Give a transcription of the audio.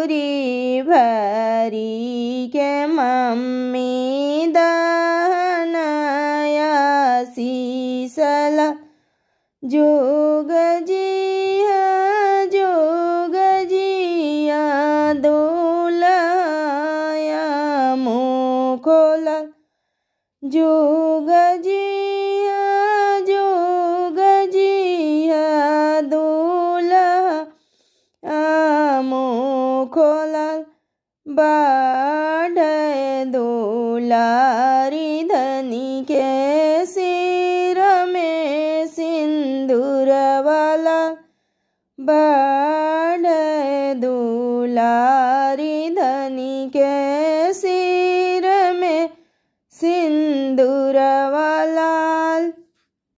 झूरी भरी के मम्मी दहनाया शीसला जोग जिया दुलाया मोखोला जोग जिया दुला मोखोला बाढ़ दुलारी धनी के सिर में सिंदूर वाला बाढ़ दुलारी